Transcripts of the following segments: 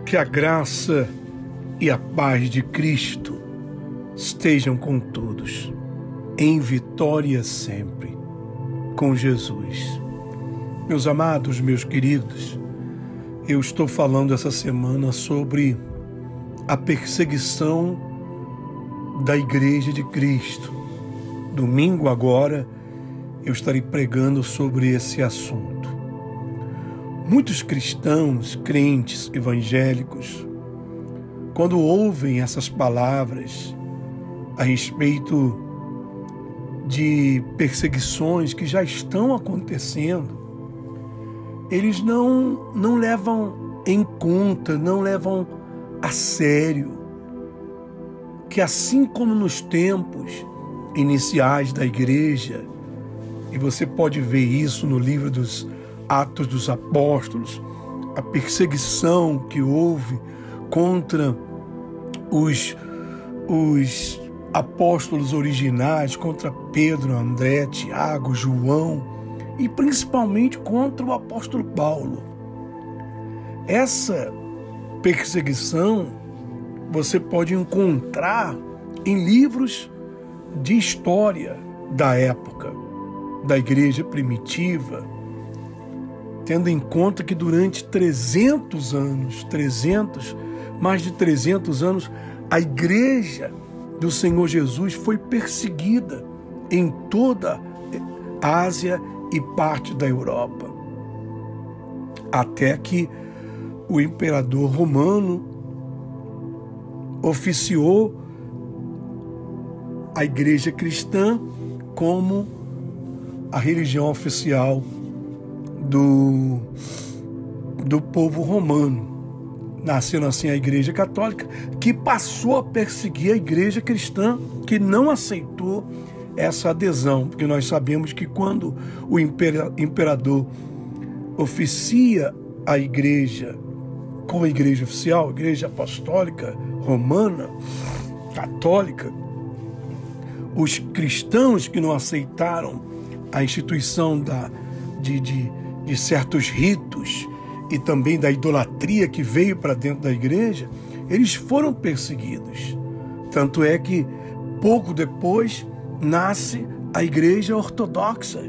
Que a graça e a paz de Cristo estejam com todos, em vitória sempre, com Jesus. Meus amados, meus queridos, eu estou falando essa semana sobre a perseguição da Igreja de Cristo. Domingo agora eu estarei pregando sobre esse assunto. Muitos cristãos, crentes, evangélicos, quando ouvem essas palavras a respeito de perseguições que já estão acontecendo, eles não levam em conta, não levam a sério que, assim como nos tempos iniciais da igreja, e você pode ver isso no livro dos Atos dos Apóstolos, a perseguição que houve contra os apóstolos originais, contra Pedro, André, Tiago, João e principalmente contra o apóstolo Paulo. Essa perseguição você pode encontrar em livros de história da época, da igreja primitiva, tendo em conta que durante 300 anos, mais de 300 anos, a igreja do Senhor Jesus foi perseguida em toda a Ásia e parte da Europa. Até que o imperador romano oficiou a igreja cristã como a religião oficial do povo romano, nascendo assim a Igreja Católica, que passou a perseguir a Igreja Cristã, que não aceitou essa adesão, porque nós sabemos que quando o imperador oficia a Igreja como a Igreja oficial, a Igreja Apostólica Romana, Católica, os cristãos que não aceitaram a instituição de certos ritos e também da idolatria que veio para dentro da igreja, eles foram perseguidos. Tanto é que pouco depois nasce a Igreja Ortodoxa,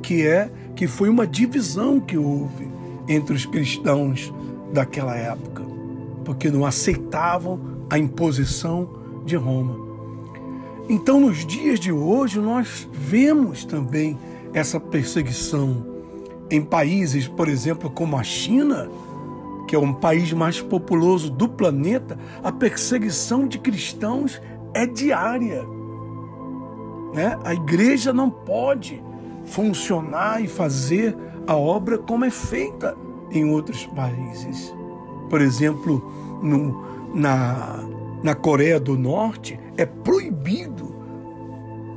que foi uma divisão que houve entre os cristãos daquela época, porque não aceitavam a imposição de Roma. Então, nos dias de hoje, nós vemos também essa perseguição em países, por exemplo, como a China, que é um país mais populoso do planeta. A perseguição de cristãos é diária, né? A igreja não pode funcionar e fazer a obra como é feita em outros países. Por exemplo, na Coreia do Norte é proibido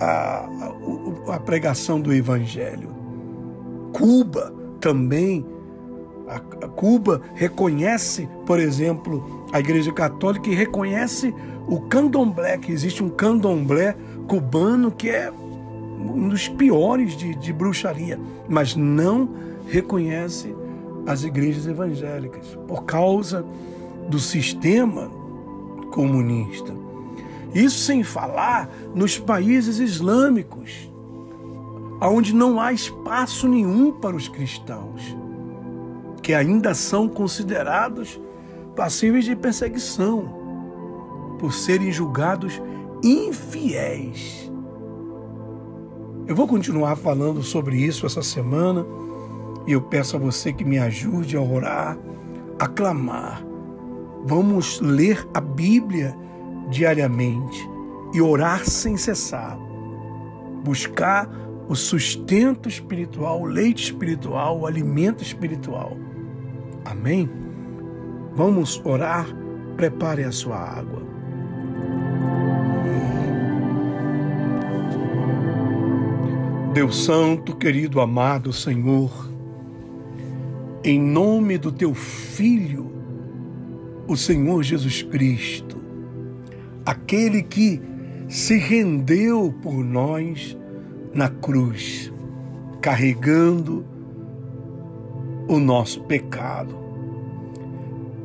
a pregação do Evangelho. Cuba também. A Cuba reconhece, por exemplo, a Igreja Católica e reconhece o candomblé, que existe um candomblé cubano que é um dos piores de bruxaria, mas não reconhece as igrejas evangélicas por causa do sistema comunista. Isso sem falar nos países islâmicos, onde não há espaço nenhum para os cristãos, que ainda são considerados passíveis de perseguição por serem julgados infiéis. Eu vou continuar falando sobre isso essa semana e eu peço a você que me ajude a orar, a clamar. Vamos ler a Bíblia diariamente e orar sem cessar. Buscar o sustento espiritual, o leite espiritual, o alimento espiritual. Amém? Vamos orar? Prepare a sua água. Deus Santo, querido, amado Senhor, em nome do Teu Filho, o Senhor Jesus Cristo, aquele que se rendeu por nós na cruz, carregando o nosso pecado.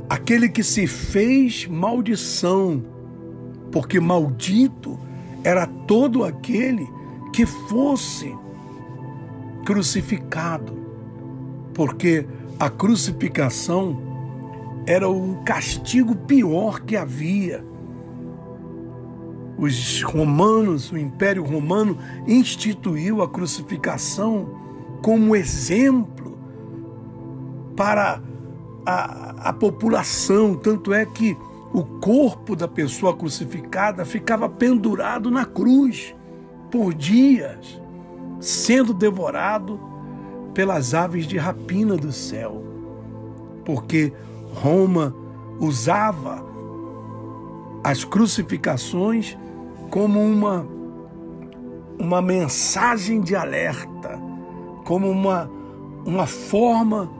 aquele que se fez maldição, porque maldito era todo aquele que fosse crucificado, porque a crucificação era o castigo pior que havia. Os romanos, o Império Romano, instituiu a crucificação como exemplo para a população. Tanto é que o corpo da pessoa crucificada ficava pendurado na cruz por dias, sendo devorado pelas aves de rapina do céu, porque Roma usava as crucificações como uma mensagem de alerta, como uma forma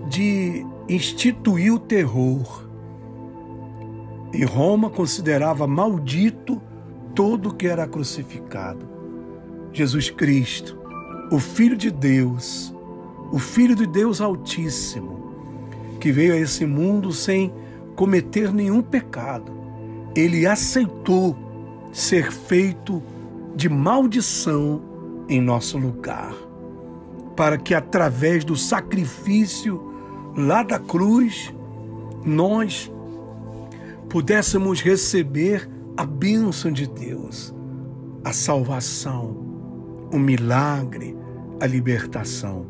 de instituir o terror. E Roma considerava maldito todo que era crucificado. Jesus Cristo, o Filho de Deus, o Filho de Deus Altíssimo, que veio a esse mundo sem cometer nenhum pecado, ele aceitou ser feito de maldição em nosso lugar, para que através do sacrifício lá da cruz, nós pudéssemos receber a bênção de Deus, a salvação, o milagre, a libertação.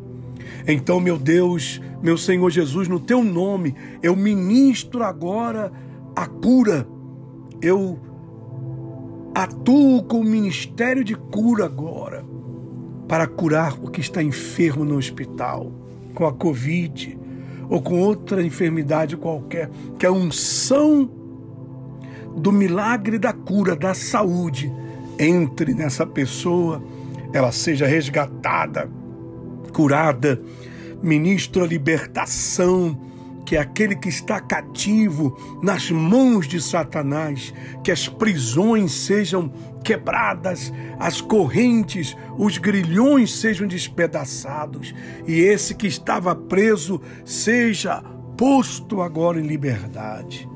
Então, meu Deus, meu Senhor Jesus, no teu nome, eu ministro agora a cura. Eu atuo com o ministério de cura agora, para curar o que está enfermo no hospital, com a Covid ou com outra enfermidade qualquer, que a unção do milagre da cura, da saúde, entre nessa pessoa, ela seja resgatada, curada. Ministro a libertação, que é aquele que está cativo nas mãos de Satanás, que as prisões sejam quebradas, as correntes, os grilhões sejam despedaçados, e esse que estava preso seja posto agora em liberdade.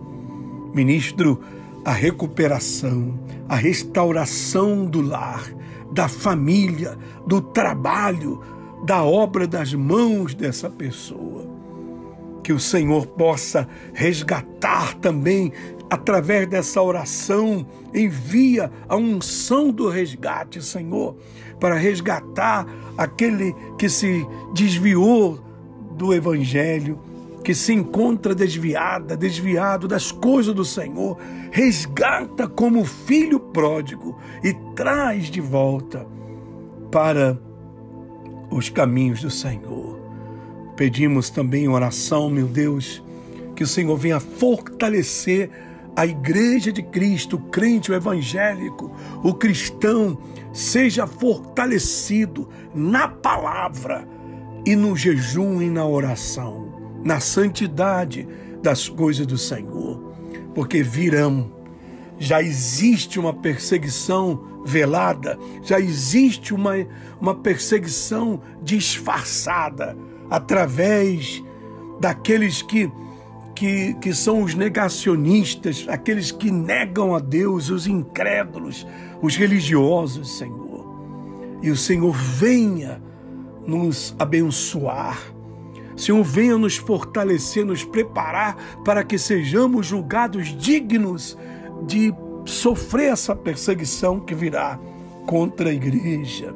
Ministro a recuperação, a restauração do lar, da família, do trabalho, da obra das mãos dessa pessoa. Que o Senhor possa resgatar também, através dessa oração, envia a unção do resgate, Senhor, para resgatar aquele que se desviou do Evangelho, que se encontra desviado das coisas do Senhor. Resgata como filho pródigo e traz de volta para os caminhos do Senhor. Pedimos também em oração, meu Deus, que o Senhor venha fortalecer a igreja de Cristo, o crente, o evangélico, o cristão, seja fortalecido na palavra e no jejum e na oração, na santidade das coisas do Senhor, porque virão. Já existe uma perseguição velada, já existe uma perseguição disfarçada, através daqueles que são os negacionistas, aqueles que negam a Deus, os incrédulos, os religiosos, Senhor. E o Senhor venha nos abençoar, o Senhor venha nos fortalecer, nos preparar para que sejamos julgados dignos de sofrer essa perseguição que virá contra a igreja.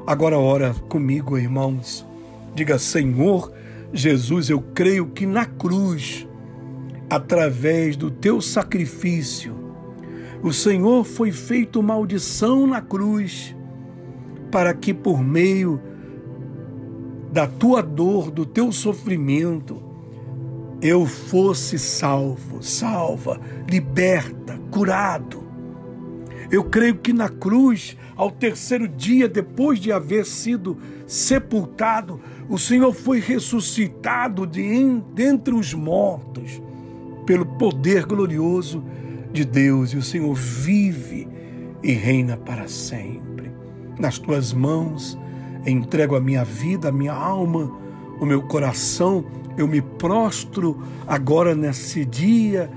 Agora ora comigo, irmãos. Diga: Senhor Jesus, eu creio que na cruz, através do teu sacrifício, o Senhor foi feito maldição na cruz, para que por meio da tua dor, do teu sofrimento, eu fosse salva, liberta, curado. Eu creio que na cruz, ao terceiro dia, depois de haver sido sepultado, o Senhor foi ressuscitado dentre os mortos, pelo poder glorioso de Deus. E o Senhor vive e reina para sempre. Nas tuas mãos entrego a minha vida, a minha alma, o meu coração, eu me prostro agora nesse dia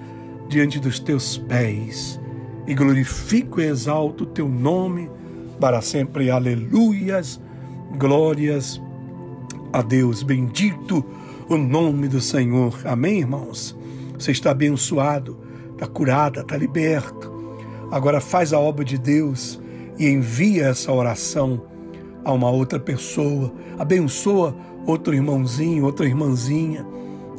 diante dos teus pés e glorifico e exalto o teu nome para sempre. Aleluias, glórias a Deus. Bendito o nome do Senhor. Amém, irmãos? Você está abençoado, está curado, está liberto. Agora faz a obra de Deus e envia essa oração a uma outra pessoa. Abençoa outro irmãozinho, outra irmãzinha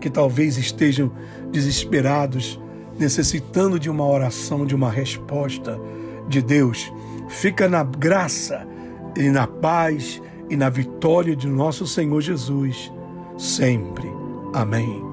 que talvez estejam desesperados, necessitando de uma oração, de uma resposta de Deus. Fica na graça e na paz e na vitória de nosso Senhor Jesus sempre. Amém.